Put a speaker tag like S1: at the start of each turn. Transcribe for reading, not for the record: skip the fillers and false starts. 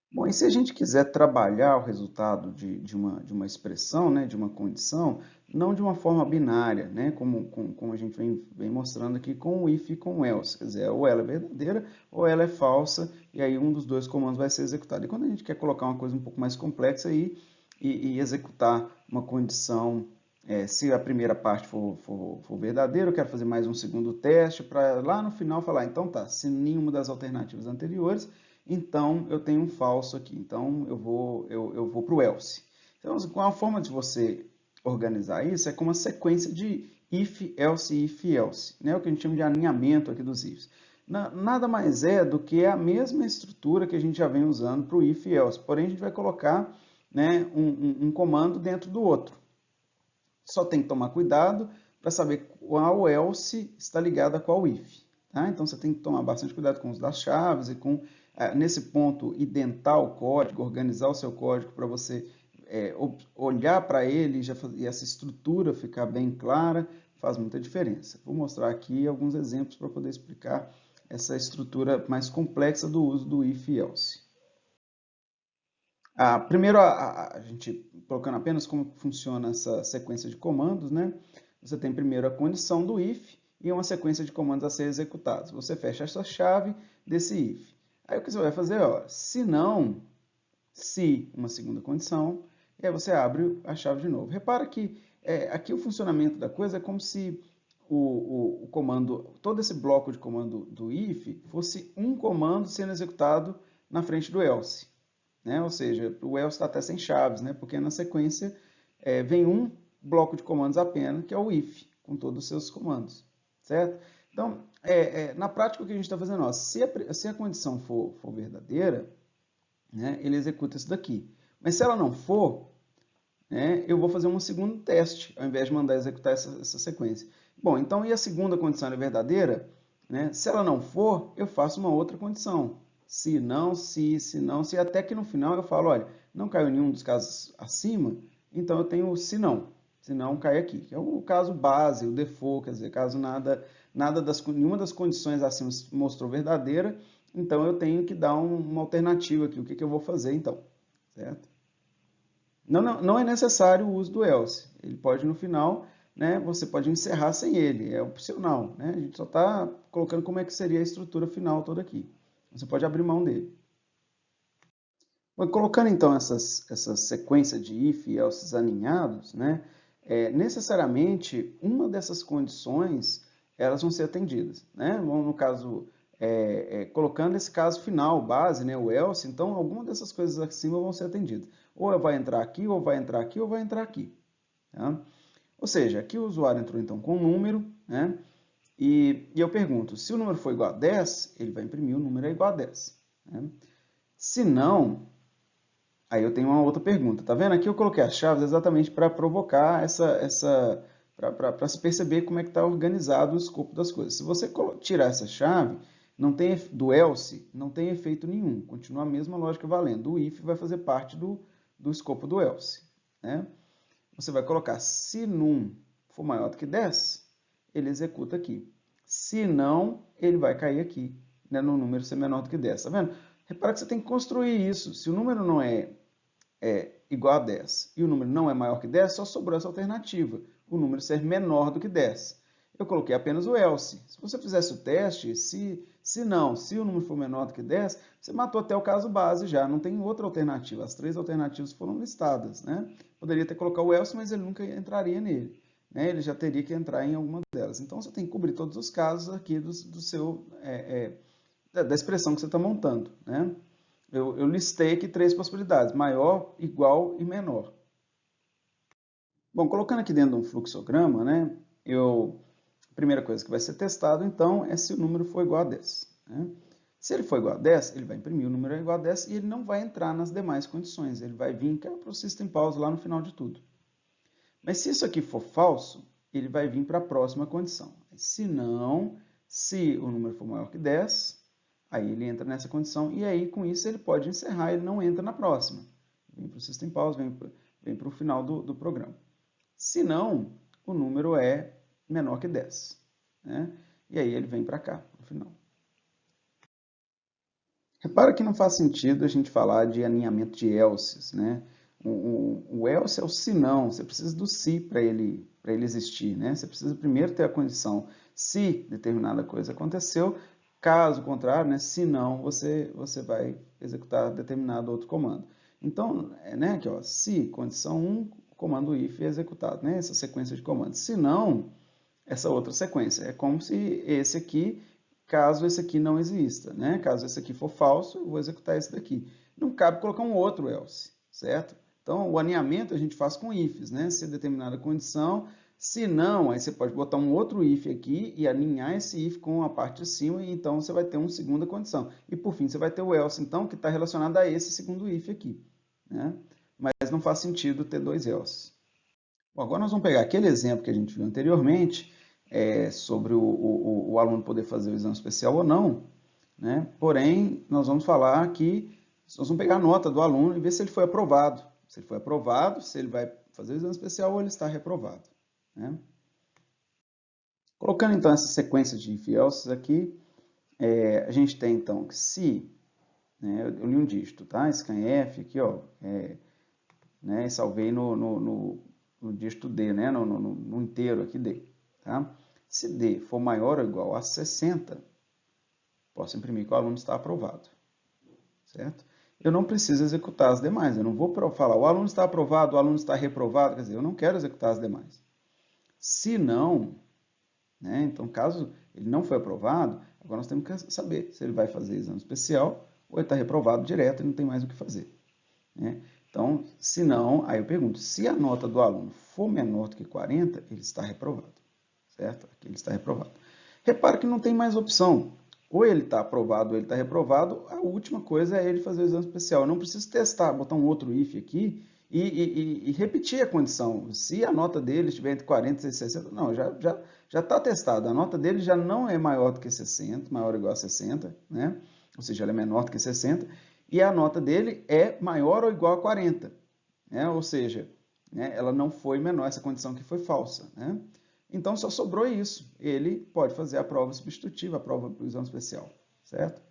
S1: Bom, e se a gente quiser trabalhar o resultado de uma expressão, né, de uma condição, não de uma forma binária, né, como a gente vem mostrando aqui com o if e com o else, quer dizer, ou ela é verdadeira ou ela é falsa, e aí um dos dois comandos vai ser executado. E quando a gente quer colocar uma coisa um pouco mais complexa aí e executar uma condição, se a primeira parte for verdadeira, eu quero fazer mais um segundo teste para lá no final falar, então tá, se nenhuma das alternativas anteriores, então eu tenho um falso aqui, então eu vou para o else. Então, com a forma de você organizar isso é com uma sequência de if, else, né? O que a gente chama de alinhamento aqui dos ifs. Nada mais é do que a mesma estrutura que a gente já vem usando para o if e else, porém a gente vai colocar, né, um comando dentro do outro. Só tem que tomar cuidado para saber qual else está ligado a qual if. Tá? Então você tem que tomar bastante cuidado com os das chaves e com, nesse ponto, identar o código, organizar o seu código para você olhar para ele e essa estrutura ficar bem clara, faz muita diferença. Vou mostrar aqui alguns exemplos para poder explicar essa estrutura mais complexa do uso do if e else. Primeiro, a gente colocando apenas como funciona essa sequência de comandos, né? Você tem primeiro a condição do if e uma sequência de comandos a ser executados. Você fecha essa chave desse if. Aí o que você vai fazer, ó, se não, se uma segunda condição, e aí você abre a chave de novo. Repara que aqui o funcionamento da coisa é como se o comando, todo esse bloco de comando do if fosse um comando sendo executado na frente do else. Né? Ou seja, o else está até sem chaves, né? Porque na sequência vem um bloco de comandos apenas, que é o if, com todos os seus comandos, certo? Então, na prática, o que a gente está fazendo? Ó, se a condição for verdadeira, né, ele executa isso daqui. Mas se ela não for, né, eu vou fazer um segundo teste, ao invés de mandar executar essa sequência. Bom, então, e a segunda condição é verdadeira? Né? Se ela não for, eu faço uma outra condição. Se não, se não, se, até que no final eu falo, olha, não caiu nenhum dos casos acima, então eu tenho o se não. Se não, cai aqui. Que é o caso base, o default, quer dizer, caso nenhuma das condições acima se mostrou verdadeira, então eu tenho que dar uma alternativa aqui. O que eu vou fazer então? Certo? Não é necessário o uso do else. Ele pode, no final, né, você pode encerrar sem ele, é opcional. Né? A gente só está colocando como é que seria a estrutura final toda aqui. Você pode abrir mão dele. Bom, colocando então essa sequência de if e else alinhados, né, necessariamente uma dessas condições elas vão ser atendidas. Né? No caso, colocando esse caso final, base, né, o else, então alguma dessas coisas acima vão ser atendidas. Ou vai entrar aqui, ou vai entrar aqui, ou vai entrar aqui. Tá? Ou seja, aqui o usuário entrou então com um número, né? E eu pergunto, se o número for igual a 10, ele vai imprimir o número é igual a 10. Né? Se não, aí eu tenho uma outra pergunta. Tá vendo? Aqui eu coloquei as chaves exatamente para provocar para se perceber como é que está organizado o escopo das coisas. Se você tirar essa chave, não tem, do else, não tem efeito nenhum. Continua a mesma lógica valendo. O if vai fazer parte do escopo do else. Né? Você vai colocar, se num for maior do que 10, ele executa aqui. Se não, ele vai cair aqui, né, no número ser menor do que 10. Tá vendo? Repara que você tem que construir isso. Se o número não é igual a 10 e o número não é maior que 10, só sobrou essa alternativa, o número ser menor do que 10. Eu coloquei apenas o else. Se você fizesse o teste, se o número for menor do que 10, você matou até o caso base já, não tem outra alternativa. As três alternativas foram listadas. Né? Poderia ter colocado o else, mas ele nunca entraria nele. Né? Ele já teria que entrar em alguma delas. Então você tem que cobrir todos os casos aqui da expressão que você está montando. Né? Eu listei aqui três possibilidades: maior, igual e menor. Bom, colocando aqui dentro de um fluxograma, né, a primeira coisa que vai ser testado, então, é se o número for igual a 10. Né? Se ele for igual a 10, ele vai imprimir o número igual a 10 e ele não vai entrar nas demais condições. Ele vai vir para o system pause lá no final de tudo. Mas se isso aqui for falso, ele vai vir para a próxima condição. Se não, se o número for maior que 10, aí ele entra nessa condição e aí com isso ele pode encerrar, ele não entra na próxima. Vem para o system pause, vem para o final do programa. Se não, o número é menor que 10. Né? E aí ele vem para cá, para o final. Repara que não faz sentido a gente falar de alinhamento de elses, né? O else é o se não, você precisa do se para ele existir, né? Você precisa primeiro ter a condição se determinada coisa aconteceu, caso contrário, né? Se não, você vai executar determinado outro comando. Então, né, aqui, ó, se, condição 1, comando if é executado, né? Essa sequência de comandos. Se não, essa outra sequência. É como se esse aqui, caso esse aqui não exista, né? Caso esse aqui for falso, eu vou executar esse daqui. Não cabe colocar um outro else, certo? Então, o alinhamento a gente faz com ifs, né? Se determinada condição, se não, aí você pode botar um outro if aqui e alinhar esse if com a parte de cima, e então você vai ter uma segunda condição. E por fim, você vai ter o else, então, que está relacionado a esse segundo if aqui, né? Mas não faz sentido ter dois else. Bom, agora nós vamos pegar aquele exemplo que a gente viu anteriormente, sobre o aluno poder fazer o exame especial ou não, né? Porém, nós vamos falar que nós vamos pegar a nota do aluno e ver se ele foi aprovado. Se ele foi aprovado, se ele vai fazer o exame especial ou ele está reprovado, né? Colocando então essa sequência de if else aqui, a gente tem então que se, né, eu li um dígito, tá? Scanf aqui, ó, né, e salvei no dígito D, né, no inteiro aqui D, tá? Se D for maior ou igual a 60, posso imprimir que o aluno está aprovado, certo? Eu não preciso executar as demais, eu não vou falar o aluno está aprovado, o aluno está reprovado, quer dizer, eu não quero executar as demais. Se não, né, então caso ele não foi aprovado, agora nós temos que saber se ele vai fazer exame especial ou ele está reprovado direto e não tem mais o que fazer, né? Então, se não, aí eu pergunto, se a nota do aluno for menor do que 40, ele está reprovado, certo? Aqui ele está reprovado. Repara que não tem mais opção. Ou ele está aprovado ou ele está reprovado, a última coisa é ele fazer o exame especial. Eu não preciso testar, botar um outro if aqui e repetir a condição. Se a nota dele estiver entre 40 e 60, não, já está testado. A nota dele já não é maior do que 60, maior ou igual a 60, né? Ou seja, ela é menor do que 60, e a nota dele é maior ou igual a 40, né? Ou seja, né, ela não foi menor, essa condição que foi falsa, né? Então só sobrou isso. Ele pode fazer a prova substitutiva, a prova do exame especial, certo?